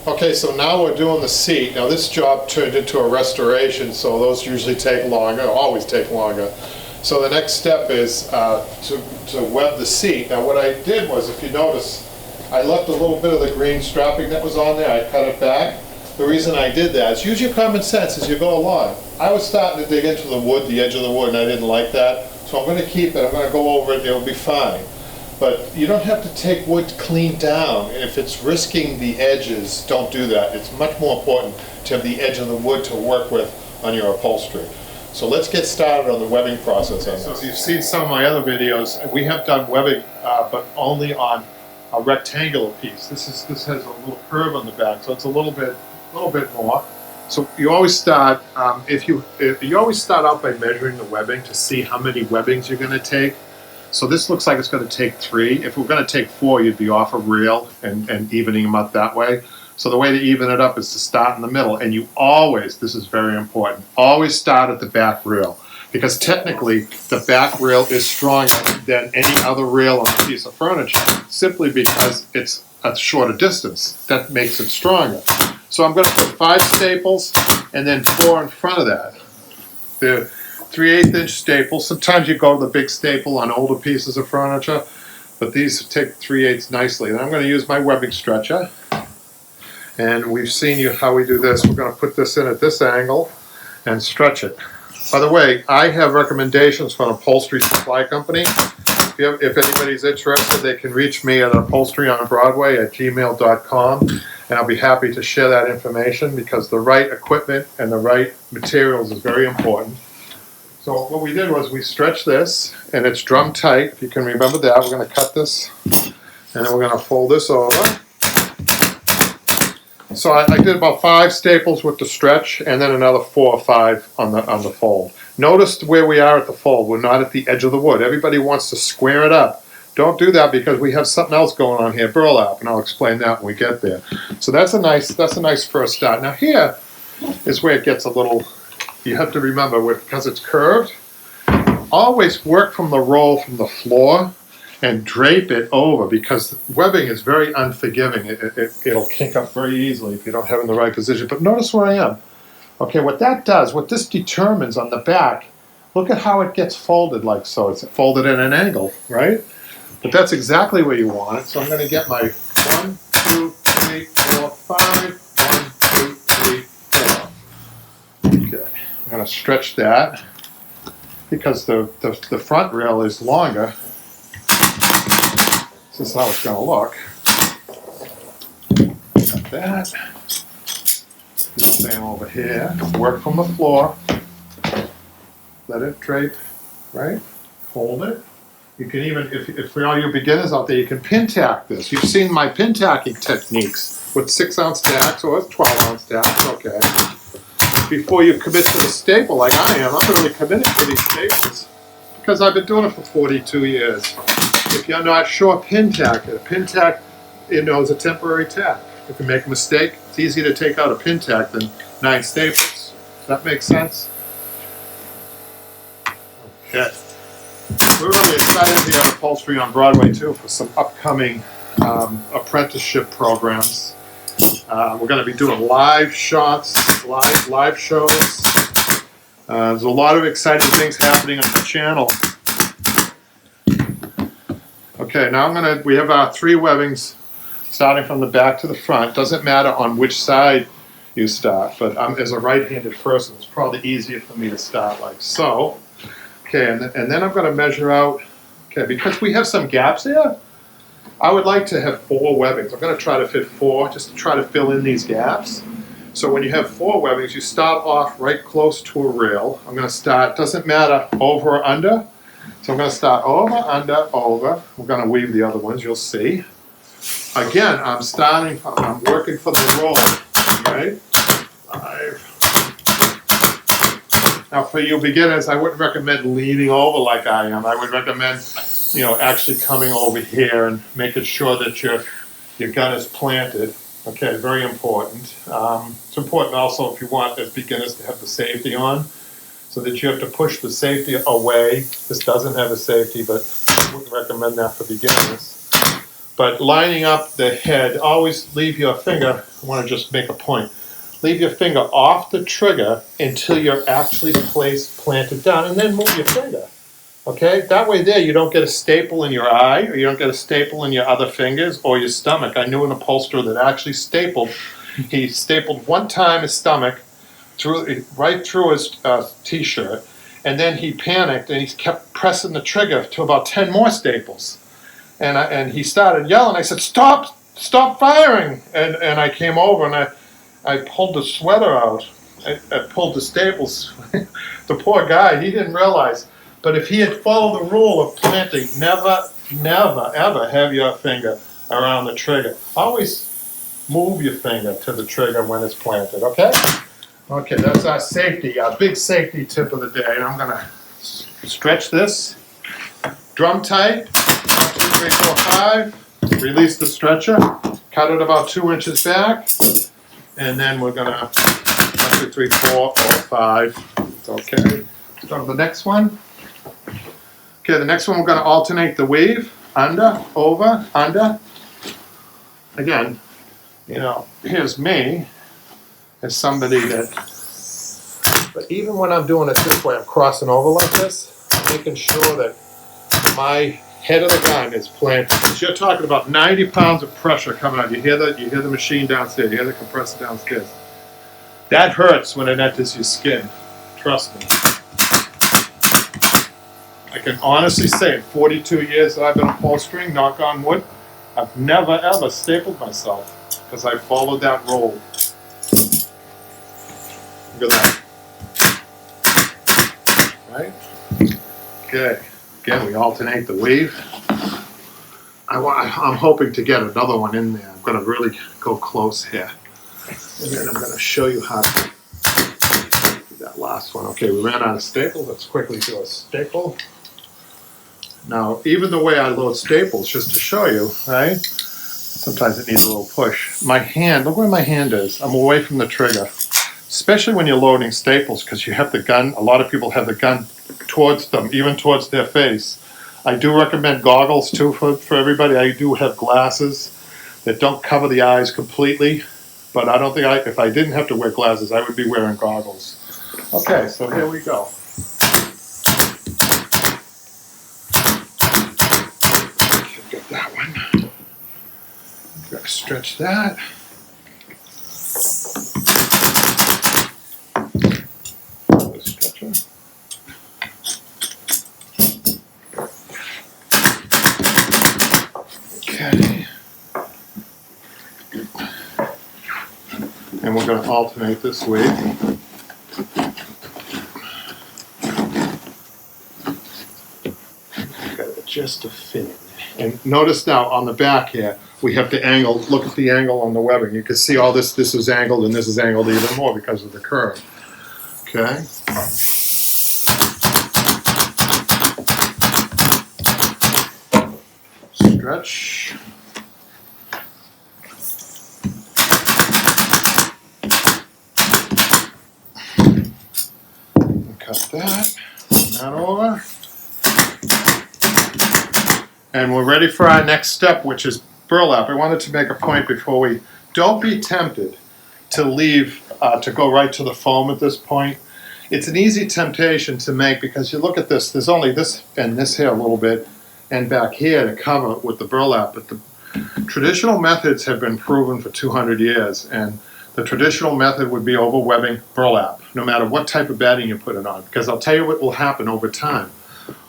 Okay, so now we're doing the seat. Now this job turned into a restoration, so those usually take longer, always take longer. So the next step is to web the seat. Now what I did was, if you notice, I left a little bit of the green strapping that was on there. I cut it back. The reason I did that is use your common sense as you go along. I was starting to dig into the wood, the edge of the wood, and I didn't like that. So I'm going to keep it. I'm going to go over it. It'll be fine. But you don't have to take wood clean down. If it's risking the edges, don't do that. It's much more important to have the edge of the wood to work with on your upholstery. So let's get started on the webbing process on this. So if you've seen some of my other videos, we have done webbing, but only on a rectangular piece. This has a little curve on the back, so it's a little bit more. So you always start you always start out by measuring the webbing to see how many webbings you're going to take. So this looks like it's going to take 3. If we're going to take 4, you'd be off a reel and evening them up that way. So the way to even it up is to start in the middle, and you always, this is very important, always start at the back rail, because technically the back rail is stronger than any other rail on a piece of furniture, simply because it's a shorter distance. That makes it stronger. So I'm going to put 5 staples and then 4 in front of that. The 3/8 inch staples. Sometimes you go to the big staple on older pieces of furniture, but these take 3/8 nicely. And I'm going to use my webbing stretcher. And we've seen how we do this. We're going to put this in at this angle and stretch it. By the way, I have recommendations from an upholstery supply company. If anybody's interested, they can reach me at upholsteryonbroadway@gmail.com, and I'll be happy to share that information, because the right equipment and the right materials is very important. So what we did was we stretched this, and it's drum tight. If you can remember that, we're going to cut this, and then we're going to fold this over. So I did about 5 staples with the stretch, and then another 4 or 5 on the fold. Notice where we are at the fold. We're not at the edge of the wood. Everybody wants to square it up. Don't do that, because we have something else going on here, burlap, and I'll explain that when we get there. So that's a nice first start. Now here is where it gets a little. You have to remember, because it's curved, always work from the roll from the floor and drape it over, because webbing is very unforgiving. It'll kink up very easily if you don't have it in the right position. But notice where I am. Okay, what this determines on the back, look at how it gets folded like so. It's folded at an angle, right? But that's exactly where you want it. So I'm going to get my 1, 2, 3, 4, 5, 1, 2, 3, 4. Okay, I'm going to stretch that, because the front rail is longer. This is how it's going to look. Got that. This thing over here. Work from the floor. Let it drape, right? Hold it. You can even, if for all your beginners out there, you can pin tack this. You've seen my pin tacking techniques with 6-ounce tacks, or 12-ounce tacks, okay. Before you commit to the staple like I am, I'm really committed to these staples, because I've been doing it for 42 years. If you're not sure, pin tack it. A pin tack, is a temporary tack. If you make a mistake, it's easier to take out a pin tack than 9 staples. Does that make sense? Okay. We're really excited here at Upholstery on Broadway, too, for some upcoming apprenticeship programs. We're going to be doing live shots, live shows. There's a lot of exciting things happening on the channel. Okay, now we have our 3 webbings starting from the back to the front. Doesn't matter on which side you start, but as a right-handed person, it's probably easier for me to start like so. Okay, and then I'm going to measure out, okay, because we have some gaps here, I would like to have 4 webbings. I'm going to try to fit 4, just to try to fill in these gaps. So when you have 4 webbings, you start off right close to a rail. I'm going to start, doesn't matter, over or under. So I'm going to start over, under, over. We're going to weave the other ones, you'll see. Again, I'm working for the roll, right? 5. Now for you beginners, I wouldn't recommend leaning over like I am. I would recommend, actually coming over here and making sure that your gun is planted. Okay, very important. It's important also, if you want as beginners to have the safety on, so that you have to push the safety away. This doesn't have a safety, but I wouldn't recommend that for beginners. But lining up the head, always leave your finger, I want to just make a point, leave your finger off the trigger until you're actually planted down, and then move your finger. Okay, that way there you don't get a staple in your eye, or you don't get a staple in your other fingers or your stomach. I knew an upholsterer that actually he stapled one time his stomach, right through his t-shirt, and then he panicked and he kept pressing the trigger to about 10 more staples. And he started yelling. I said, stop firing. And I came over and I pulled the sweater out. I pulled the staples. The poor guy, he didn't realize. But if he had followed the rule of planting, never, ever have your finger around the trigger. Always move your finger to the trigger when it's planted, okay? Okay, that's our safety, our big safety tip of the day. And I'm gonna stretch this, drum tight, 1, 2, 3, 4, 5, release the stretcher, cut it about 2 inches back, and then we're gonna 1, 2, 3, 4, 5. It's okay. Start with the next one. Okay, the next one we're going to alternate the weave, under, over, under. Again, you know, here's me as somebody that, but even when I'm doing it this way, I'm crossing over like this, making sure that my head of the gun is planted. Because you're talking about 90 pounds of pressure coming out. You hear the machine downstairs, you hear the compressor downstairs. That hurts when it enters your skin, trust me. I can honestly say in 42 years that I've been upholstering, knock on wood, I've never ever stapled myself because I followed that rule. Look at that. Right? Okay. Again, we alternate the weave. I'm hoping to get another one in there. I'm going to really go close here. And then I'm going to show you how to do that last one. Okay, we ran out of staples. Let's quickly do a staple. Now, even the way I load staples, just to show you, right? Sometimes it needs a little push. My hand, look where my hand is. I'm away from the trigger. Especially when you're loading staples, because you have the gun, a lot of people have the gun towards them, even towards their face. I do recommend goggles too for everybody. I do have glasses that don't cover the eyes completely, but I don't think if I didn't have to wear glasses, I would be wearing goggles. Okay, so here we go. That one. Gotta stretch that. Stretcher. Okay. And we're going to alternate this way. Got it just to fit in. And notice now on the back here, we have the angle, look at the angle on the webbing. You can see all this is angled and this is angled even more because of the curve. Okay. Stretch. Cut that, turn that over. And we're ready for our next step, which is burlap. I wanted to make a point before we, don't be tempted to leave, to go right to the foam at this point. It's an easy temptation to make because you look at this, there's only this and this here a little bit, and back here to cover with the burlap. But the traditional methods have been proven for 200 years, and the traditional method would be overwebbing burlap, no matter what type of batting you put it on. Because I'll tell you what will happen over time.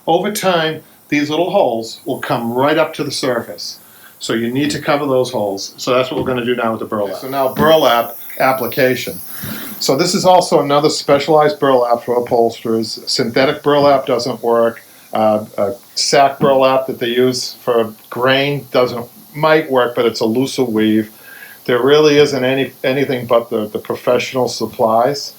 Over time, these little holes will come right up to the surface. So you need to cover those holes. So that's what we're going to do now with the burlap. So now burlap application. So this is also another specialized burlap for upholsterers. Synthetic burlap doesn't work. Sack burlap that they use for grain might work, but it's a looser weave. There really isn't anything but the professional supplies.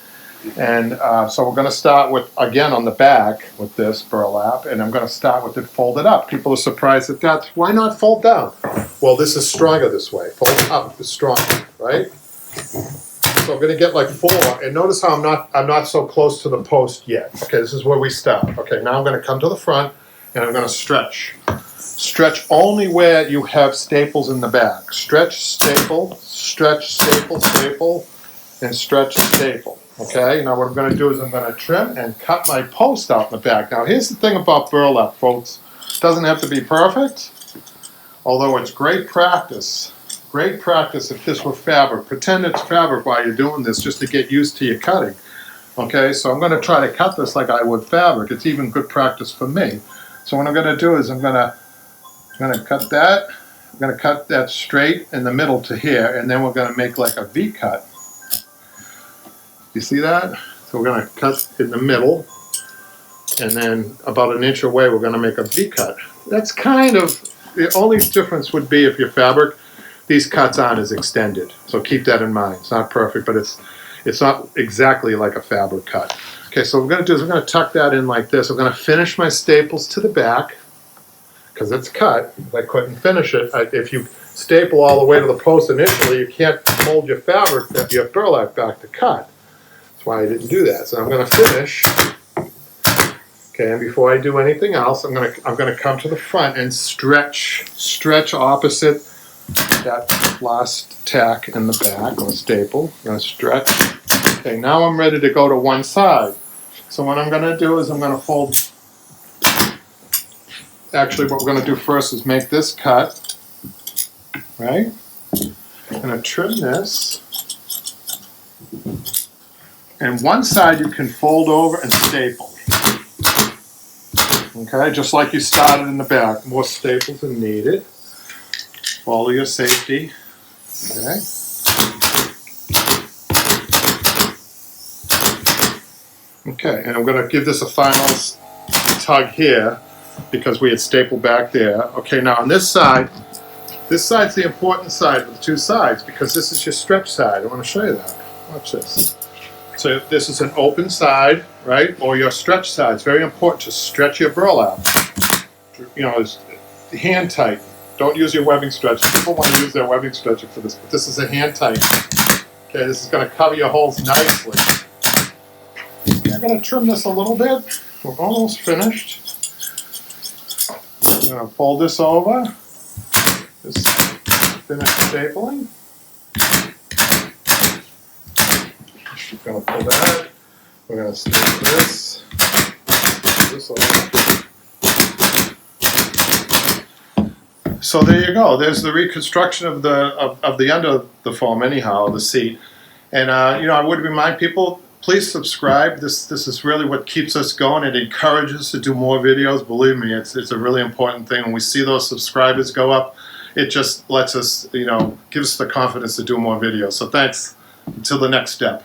And so we're going to start with, again, on the back with this burlap, and I'm going to start with it folded up. People are surprised at that. Why not fold down? Well, this is stronger this way. Fold up is stronger, right? So I'm going to get like 4, and notice how I'm not so close to the post yet. Okay, this is where we start. Okay, now I'm going to come to the front, and I'm going to stretch. Stretch only where you have staples in the back. Stretch, staple, staple, and stretch, staple. Okay, now what I'm going to do is I'm going to trim and cut my post out in the back. Now here's the thing about burlap, folks. It doesn't have to be perfect, although it's great practice. Great practice if this were fabric. Pretend it's fabric while you're doing this just to get used to your cutting. Okay, so I'm going to try to cut this like I would fabric. It's even good practice for me. So what I'm going to do is I'm going to cut that. I'm going to cut that straight in the middle to here, and then we're going to make like a V cut. You see that? So we're going to cut in the middle, and then about an inch away we're going to make a V cut. That's kind of, the only difference would be if your fabric, these cuts aren't as extended. So keep that in mind. It's not perfect, but it's not exactly like a fabric cut. Okay, so what we're going to do is we're going to tuck that in like this. I'm going to finish my staples to the back, because it's cut. I couldn't finish it. If you staple all the way to the post initially, you can't hold your fabric, your burlap back to cut. That's why I didn't do that. So I'm going to finish. Okay, and before I do anything else, I'm going to come to the front and stretch opposite that last tack in the back or staple. I'm going to stretch. Okay, now I'm ready to go to one side. So what I'm going to do is I'm going to fold. Actually, what we're going to do first is make this cut, right? I'm going to trim this. And one side you can fold over and staple. Okay, just like you started in the back. More staples are needed. Follow your safety. Okay. Okay, and I'm going to give this a final tug here, because we had stapled back there. Okay, now on this side's the important side of the two sides, because this is your stretch side. I want to show you that. Watch this. So this is an open side, right, or your stretch side. It's very important to stretch your burlap. You know, it's hand tight. Don't use your webbing stretcher. People want to use their webbing stretcher for this, but this is a hand tight. Okay, this is going to cover your holes nicely. I'm going to trim this a little bit. We're almost finished. I'm going to fold this over. Just finish stapling. We're going to pull that. We're going to staple this. This over. So there you go. There's the reconstruction of the end of the foam, anyhow, the seat. And you know, I would remind people, please subscribe. This is really what keeps us going. It encourages us to do more videos. Believe me, it's a really important thing. When we see those subscribers go up, it just lets us, you know, gives us the confidence to do more videos. So thanks. Until the next step.